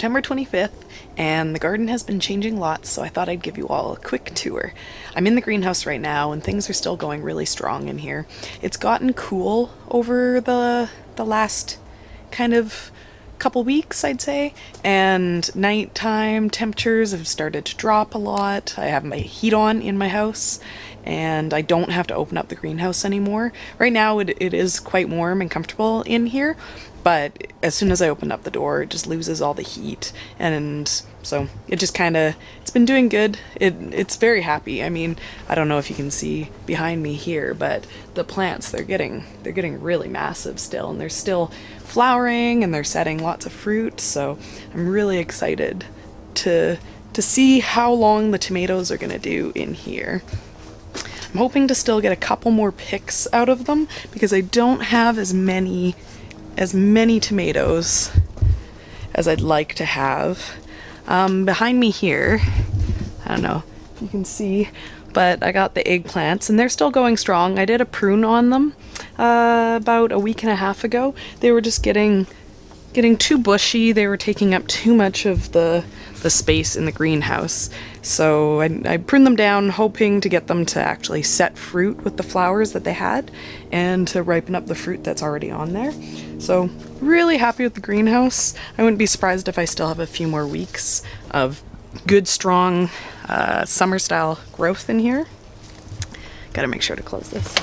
September 25th, and the garden has been changing lots, so I thought I'd give you all a quick tour. I'm in the greenhouse right now, and things are still going really strong in here. It's gotten cool over the last kind of couple weeks, I'd say, and nighttime temperatures have started to drop a lot. I have my heat on in my house, and I don't have to open up the greenhouse anymore. Right now it is quite warm and comfortable in here, but as soon as I open up the door, it just loses all the heat, and so it just it's been doing good. It's very happy. I mean, I don't know if you can see behind me here, but the plants, they're getting really massive still, and they're still flowering, and they're setting lots of fruit, so I'm really excited to see how long the tomatoes are gonna do in here. I'm hoping to still get a couple more picks out of them because I don't have as many tomatoes as I'd like to have. Behind me here, I don't know if you can see, but I got the eggplants and they're still going strong. I did a prune on them about a week and a half ago. They were just getting too bushy. They were taking up too much of the space in the greenhouse. So I pruned them down, hoping to get them to actually set fruit with the flowers that they had and to ripen up the fruit that's already on there. So really happy with the greenhouse. I wouldn't be surprised if I still have a few more weeks of good, strong summer style growth in here. Gotta make sure to close this.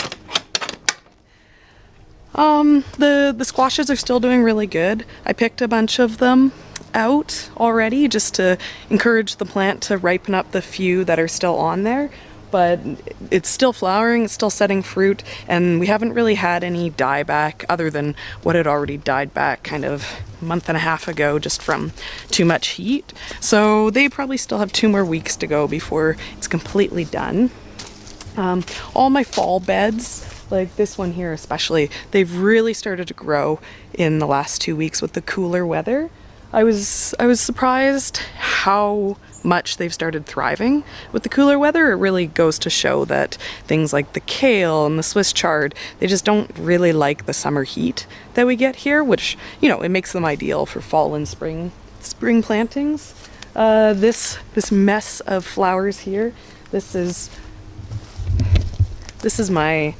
The squashes are still doing really good. I picked a bunch of them out already just to encourage the plant to ripen up the few that are still on there, but it's still flowering, it's still setting fruit, and we haven't really had any dieback other than what had already died back kind of a month and a half ago just from too much heat. So they probably still have 2 more weeks to go before it's completely done. All my fall beds, like this one here especially, they've really started to grow in the last 2 weeks with the cooler weather. I was surprised how much they've started thriving with the cooler weather. It really goes to show that things like the kale and the Swiss chard, they just don't really like the summer heat that we get here, which, you know, it makes them ideal for fall and spring plantings. This mess of flowers here, this is my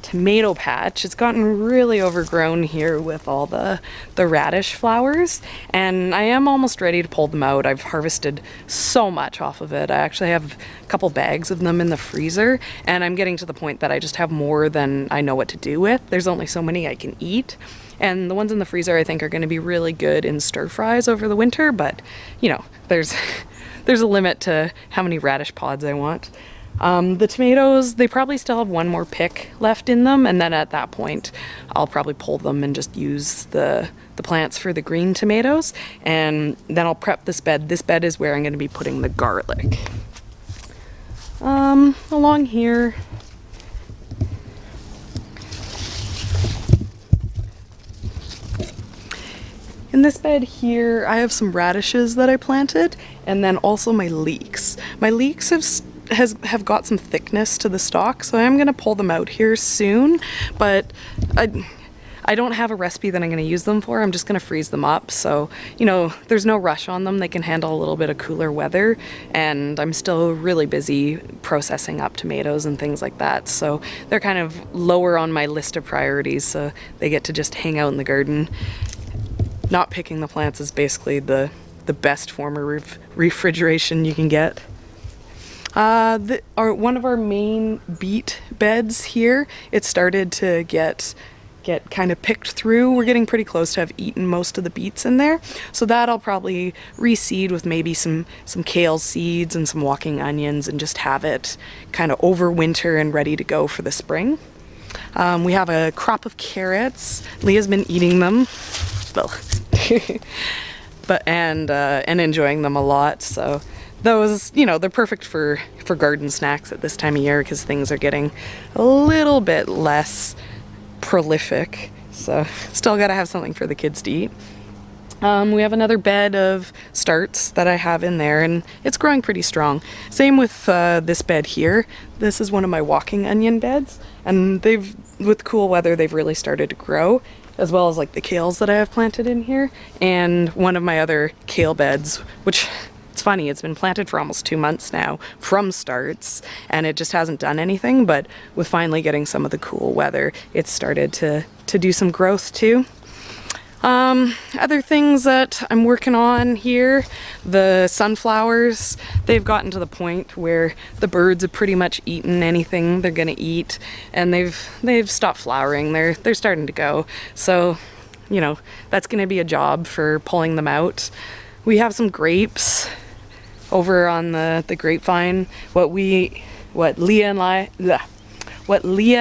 tomato patch. It's gotten really overgrown here with all the radish flowers, and I am almost ready to pull them out. I've harvested so much off of it. I actually have a couple bags of them in the freezer, and I'm getting to the point that I just have more than I know what to do with. There's only so many I can eat, and the ones in the freezer I think are going to be really good in stir fries over the winter, but you know, there's a limit to how many radish pods I want. The tomatoes, they probably still have 1 more pick left in them, and then at that point I'll probably pull them and just use the plants for the green tomatoes, and then I'll prep this bed. This bed is where I'm going to be putting the garlic. Along here, in this bed here, I have some radishes that I planted, and then also my leeks. My leeks have got some thickness to the stalk, so I'm gonna pull them out here soon, but I don't have a recipe that I'm gonna use them for. I'm just gonna freeze them up, so you know, there's no rush on them. They can handle a little bit of cooler weather, and I'm still really busy processing up tomatoes and things like that, so they're kind of lower on my list of priorities, so they get to just hang out in the garden. Not picking the plants is basically the best form of refrigeration you can get. One of our main beet beds here, it started to get kind of picked through. We're getting pretty close to have eaten most of the beets in there, so that I'll probably reseed with maybe some kale seeds and some walking onions and just have it kind of overwinter and ready to go for the spring. We have a crop of carrots. Leah's been eating them, well, and enjoying them a lot, so those, you know, they're perfect for garden snacks at this time of year because things are getting a little bit less prolific, so still gotta have something for the kids to eat. We have another bed of starts that I have in there, and it's growing pretty strong. Same with this bed here. This is one of my walking onion beds, and with cool weather, they've really started to grow. as well as like the kales that I have planted in here, and one of my other kale beds, which it's funny, it's been planted for almost 2 months now from starts, and it just hasn't done anything, but with finally getting some of the cool weather, it's started to do some growth too. Other things that I'm working on here, the sunflowers, they've gotten to the point where the birds have pretty much eaten anything they're gonna eat, and they've stopped flowering. They're starting to go. So, you know, that's gonna be a job for pulling them out. We have some grapes over on the grapevine. What Leah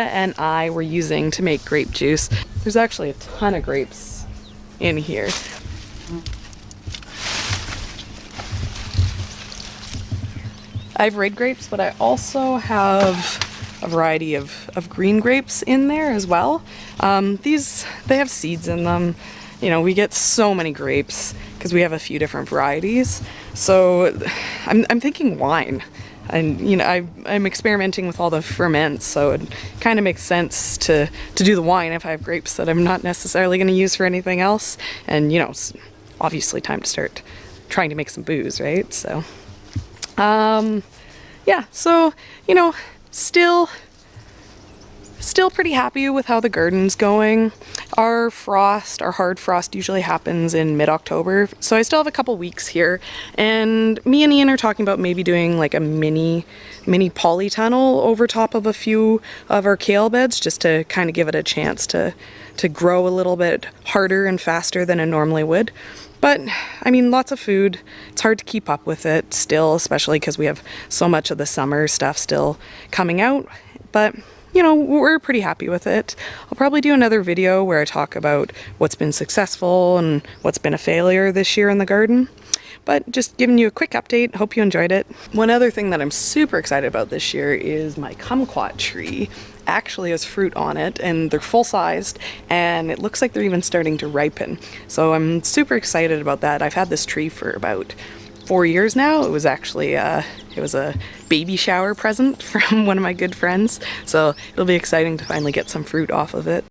and I were using to make grape juice. There's actually a ton of grapes in here. I have red grapes, but I also have a variety of green grapes in there as well. They have seeds in them. You know, we get so many grapes because we have a few different varieties. So I'm thinking wine. And you know, I'm experimenting with all the ferments, so it kind of makes sense to do the wine if I have grapes that I'm not necessarily going to use for anything else. And you know, it's obviously time to start trying to make some booze, right? So, yeah. So you know, still pretty happy with how the garden's going. Our hard frost usually happens in mid-October, so I still have a couple weeks here, and me and Ian are talking about maybe doing like a mini polytunnel over top of a few of our kale beds, just to kind of give it a chance to grow a little bit harder and faster than it normally would. But I mean, lots of food. It's hard to keep up with it still, especially because we have so much of the summer stuff still coming out. But you know, we're pretty happy with it. I'll probably do another video where I talk about what's been successful and what's been a failure this year in the garden. But just giving you a quick update. Hope you enjoyed it. One other thing that I'm super excited about this year is my kumquat tree actually has fruit on it, and they're full-sized, and it looks like they're even starting to ripen. So I'm super excited about that. I've had this tree for about 4 years now. It was actually it was a baby shower present from one of my good friends, so it'll be exciting to finally get some fruit off of it.